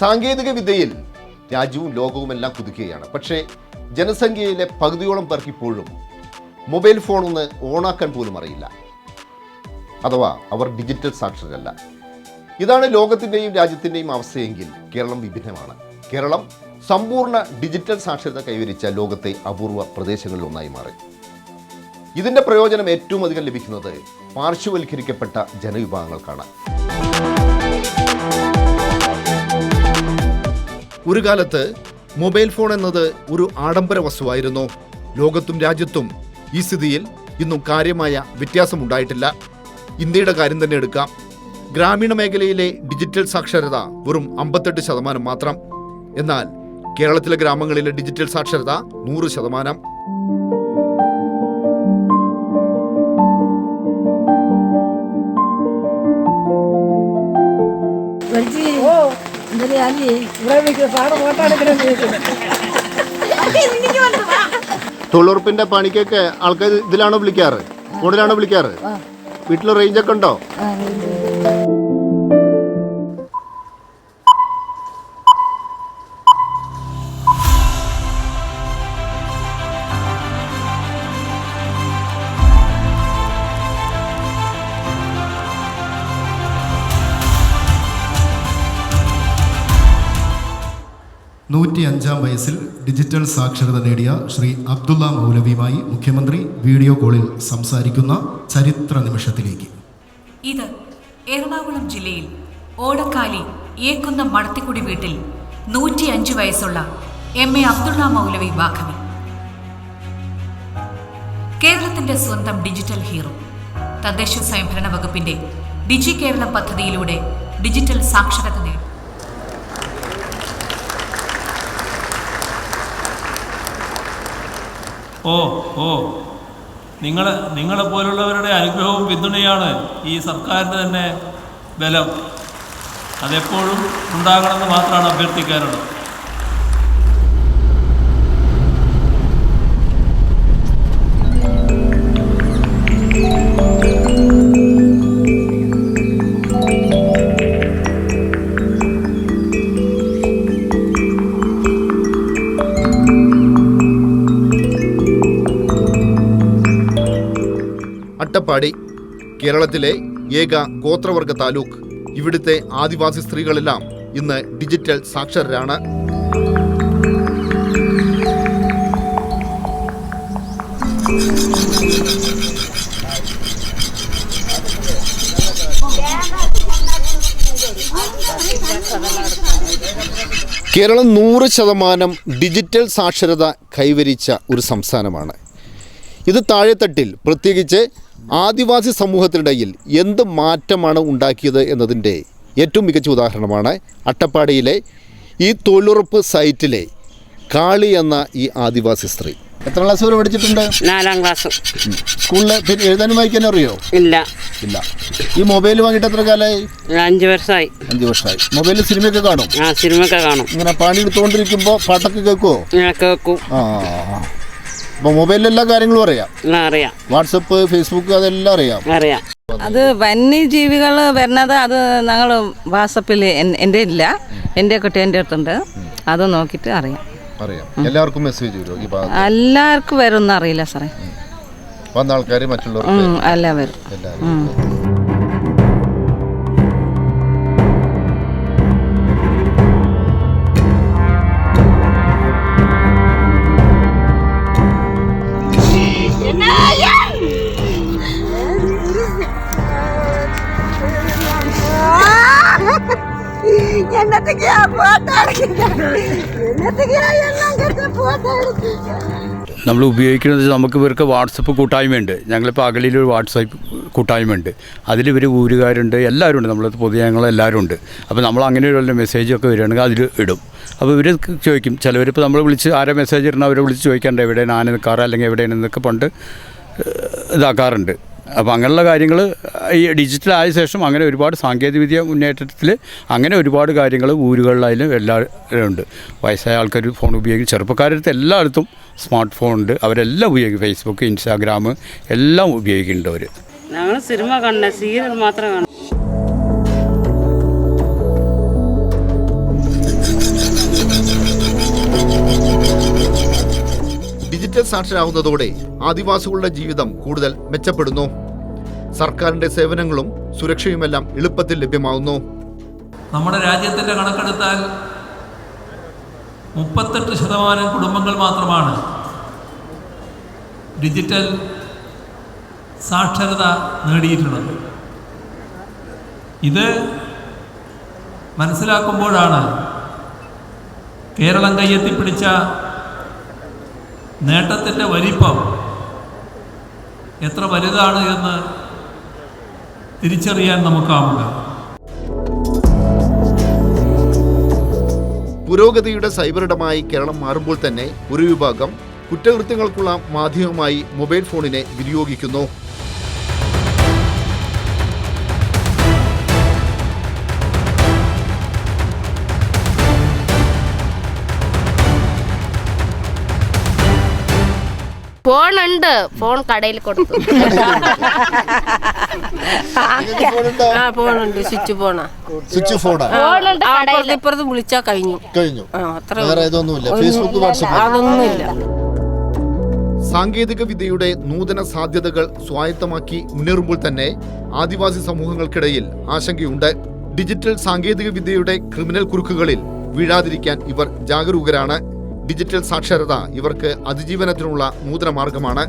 സാങ്കേതിക വിദ്യയിൽ രാജ്യവും ലോകവുമെല്ലാം കുതിക്കുകയാണ്. പക്ഷേ ജനസംഖ്യയിലെ പകുതിയോളം പേർക്ക് ഇപ്പോഴും മൊബൈൽ ഫോൺ ഒന്ന് ഓണാക്കാൻ പോലും അറിയില്ല, അഥവാ അവർ ഡിജിറ്റൽ സാക്ഷരരല്ല. ഇതാണ് ലോകത്തിൻ്റെയും രാജ്യത്തിൻ്റെയും അവസ്ഥയെങ്കിൽ കേരളം വിഭിന്നമാണ്. കേരളം സമ്പൂർണ്ണ ഡിജിറ്റൽ സാക്ഷരത കൈവരിച്ച ലോകത്തെ അപൂർവ പ്രദേശങ്ങളിൽ ഒന്നായി മാറി. ഇതിൻ്റെ പ്രയോജനം ഏറ്റവും അധികം ലഭിക്കുന്നത് പാർശ്വവൽക്കരിക്കപ്പെട്ട ജനവിഭാഗങ്ങൾക്കാണ്. ഒരു കാലത്ത് മൊബൈൽ ഫോൺ എന്നത് ഒരു ആഡംബര വസ്തുവായിരുന്നു. ലോകത്തും രാജ്യത്തും ഈ സ്ഥിതിയിൽ ഇന്നും കാര്യമായ വ്യത്യാസമുണ്ടായിട്ടില്ല. ഇന്ത്യയുടെ കാര്യം തന്നെ എടുക്കാം. ഗ്രാമീണ മേഖലയിലെ ഡിജിറ്റൽ സാക്ഷരത വെറും 58% മാത്രം. എന്നാൽ കേരളത്തിലെ ഗ്രാമങ്ങളിലെ ഡിജിറ്റൽ സാക്ഷരത 100%. തൊഴിലുറപ്പിന്റെ പണിക്കൊക്കെ ആൾക്കാർ ഇതിലാണോ വിളിക്കാറ്? ഫോണിലാണോ വിളിക്കാറ്? വീട്ടിൽ റേഞ്ചൊക്കെ ഉണ്ടോ? ാം വയസ്സിൽ ഡിജിറ്റൽ സാക്ഷരത നേടിയ ശ്രീ അബ്ദുള്ള മൗലവിയുമായി മുഖ്യമന്ത്രി വീഡിയോ കോളിൽ സംസാരിക്കുന്ന ചരിത്ര നിമിഷത്തിലേക്ക്. ഇത് എറണാകുളം ജില്ലയിൽ ഓടക്കാലി ഏക്കുന്ന മടത്തിക്കുടി വീട്ടിൽ 105 വയസ്സുള്ള MA അബ്ദുള്ള മൗലവി ബാഖവി. കേരളത്തിന്റെ സ്വന്തം ഡിജിറ്റൽ ഹീറോ. തദ്ദേശ സ്വയംഭരണ വകുപ്പിന്റെ ഡിജി കേരളം പദ്ധതിയിലൂടെ ഡിജിറ്റൽ സാക്ഷരത നേടി. നിങ്ങളെ പോലുള്ളവരുടെ അനുഗ്രഹവും പിന്തുണയാണ് ഈ സർക്കാരിന് തന്നെ ബലം. അതെപ്പോഴും ഉണ്ടാകണമെന്ന് മാത്രമാണ് അഭ്യർത്ഥിക്കാനുള്ളത്. അട്ടപ്പാടി കേരളത്തിലെ ഏക ഗോത്രവർഗ താലൂക്ക്. ഇവിടുത്തെ ആദിവാസി സ്ത്രീകളെല്ലാം ഇന്ന് ഡിജിറ്റൽ സാക്ഷരരാണ്. കേരളം 100% ഡിജിറ്റൽ സാക്ഷരത കൈവരിച്ച ഒരു സംസ്ഥാനമാണ്. ഇത് താഴെത്തട്ടിൽ, പ്രത്യേകിച്ച് ആദിവാസി സമൂഹത്തിനിടയിൽ എന്ത് മാറ്റമാണ് ഉണ്ടാക്കിയത് എന്നതിൻ്റെ ഏറ്റവും മികച്ച ഉദാഹരണമാണ് അട്ടപ്പാടിയിലെ ഈ തൊഴിലുറപ്പ് സൈറ്റിലെ കാളി എന്ന ഈ ആദിവാസി സ്ത്രീ. എത്ര ക്ലാസ് വരെ പഠിച്ചിട്ടുണ്ട്? 4ാം ക്ലാസ്. സ്കൂളിൽ എഴുതാനും വായിക്കാനും അറിയോ? ഇല്ല. ഈ മൊബൈൽ വാങ്ങിയിട്ട് എത്ര കാലമായി? 5 വർഷമായി. 5 വർഷമായി. മൊബൈലിൽ സിനിമയൊക്കെ കാണും? സിനിമയൊക്കെ കാണും. ഇങ്ങനെ പണി എടുത്തുകൊണ്ടിരിക്കുമ്പോൾ പാട്ടൊക്കെ കേൾക്കുമോ? കേൾക്കും. അപ്പോൾ മൊബൈലിൽ എല്ലാ കാര്യങ്ങളും അറിയാം? അറിയാം. വാട്സപ്പ്, ഫേസ്ബുക്ക് അതെല്ലാം അറിയാം. അത് വന്യജീവികൾ വരുന്നത് അത് ഞങ്ങൾ വാട്സപ്പിൽ എൻ്റെ ഇല്ല, എൻ്റെ കുട്ടീൻ്റെ അടുത്തുണ്ട്. അത് നോക്കിയിട്ട് അറിയാം. എല്ലാവർക്കും മെസ്സേജ് വരും? എല്ലാവർക്കും വരുമെന്ന് അറിയില്ല സാറേ. വന്ന ആൾക്കാർ മറ്റുള്ളവർ എല്ലാം വരും. നമ്മൾ ഉപയോഗിക്കുന്നത് നമുക്ക് ഇവർക്ക് വാട്സപ്പ് കൂട്ടായ്മയുണ്ട്. ഞങ്ങളിപ്പോൾ അകലിലൊരു വാട്സാപ്പ് കൂട്ടായ്മയുണ്ട്. അതിലിവർ ഊരുകാരുണ്ട്, എല്ലാവരും ഉണ്ട്. നമ്മൾ പൊതുജനങ്ങളെല്ലാവരും ഉണ്ട്. അപ്പോൾ നമ്മൾ അങ്ങനെയുള്ള മെസ്സേജൊക്കെ വരികയാണെങ്കിൽ അതിൽ ഇടും. അപ്പോൾ ഇവർ ചോദിക്കും. ചിലവരിപ്പോൾ നമ്മൾ വിളിച്ച് ആരെ മെസ്സേജ് ഇടണം അവരെ വിളിച്ച് ചോദിക്കാറുണ്ട്, എവിടെയാണ് ആന നിൽക്കാറ് അല്ലെങ്കിൽ എവിടെയാണ് എന്നൊക്കെ പണ്ട് ഇതാക്കാറുണ്ട്. അപ്പോൾ അങ്ങനെയുള്ള കാര്യങ്ങൾ ഈ ഡിജിറ്റലായ ശേഷം അങ്ങനെ ഒരുപാട് സാങ്കേതികവിദ്യ മുന്നേറ്റത്തിൽ അങ്ങനെ ഒരുപാട് കാര്യങ്ങൾ ഊരുകളിലായാലും എല്ലാവരും ഉണ്ട്. വയസ്സായ ആൾക്കാർ ഫോൺ ഉപയോഗിക്കും. ചെറുപ്പക്കാരടുത്ത് എല്ലായിടത്തും സ്മാർട്ട് ഫോൺ ഉണ്ട്. അവരെല്ലാം ഉപയോഗിക്കും. ഫേസ്ബുക്ക്, ഇൻസ്റ്റാഗ്രാം എല്ലാം ഉപയോഗിക്കുന്നുണ്ട് അവർ. ഞങ്ങൾ സിനിമ കാണുന്ന സീരിയൽ മാത്രം കാണും. ഡിജിറ്റൽ സാക്ഷരരാകുന്നതോടെ ആദിവാസികളുടെ ജീവിതം കൂടുതൽ മെച്ചപ്പെടുന്നു. സർക്കാരിന്റെ സേവനങ്ങളും സുരക്ഷയുമെല്ലാം എളുപ്പത്തിൽ ലഭ്യമാകുന്നു. നമ്മുടെ രാജ്യത്തിൻ്റെ കണക്കെടുത്താൽ 38% കുടുംബങ്ങൾ മാത്രമാണ് ഡിജിറ്റൽ സാക്ഷരത നേടിയിട്ടുള്ളത്. ഇത് മനസ്സിലാക്കുമ്പോഴാണ് കേരളം കയ്യെത്തിപ്പിടിച്ച നേട്ടത്തിൻ്റെ വലിപ്പം എത്ര വലുതാണ് എന്ന് തിരിച്ചറിയാൻ നമുക്കാവുക. പുരോഗതിയുടെ സൈബറിടമായി കേരളം മാറുമ്പോൾ തന്നെ ഒരു വിഭാഗം കുറ്റകൃത്യങ്ങൾക്കുള്ള മാധ്യമമായി മൊബൈൽ ഫോണിനെ വിനിയോഗിക്കുന്നു. ഫോണുണ്ട്, ഫോൺ കടയിൽ കൊടുത്തു. ഫോണുണ്ട്, സ്വിച്ച് ഫോണാ. സ്വിച്ച് ഫോണാ? ഇപ്പുറത്ത് വിളിച്ചാ കഴിഞ്ഞു. വേറെ ഇതൊന്നുമില്ല, ഫേസ്ബുക്ക്, വാട്സ്ആപ്പ് അതൊന്നുമില്ല. സാങ്കേതിക വിദ്യയുടെ നൂതന സാധ്യതകൾ സ്വായത്തമാക്കി മുന്നേറുമ്പോൾ തന്നെ ആദിവാസി സമൂഹങ്ങൾക്കിടയിൽ ആശങ്കയുണ്ട്. ഡിജിറ്റൽ സാങ്കേതിക വിദ്യയുടെ ക്രിമിനൽ കുരുക്കുകളിൽ വീഴാതിരിക്കാൻ ഇവർ ജാഗരൂകരാണ്. ഡിജിറ്റൽ സാക്ഷരത ഇവർക്ക് അതിജീവനത്തിനുള്ള നൂതന മാർഗമാണ്.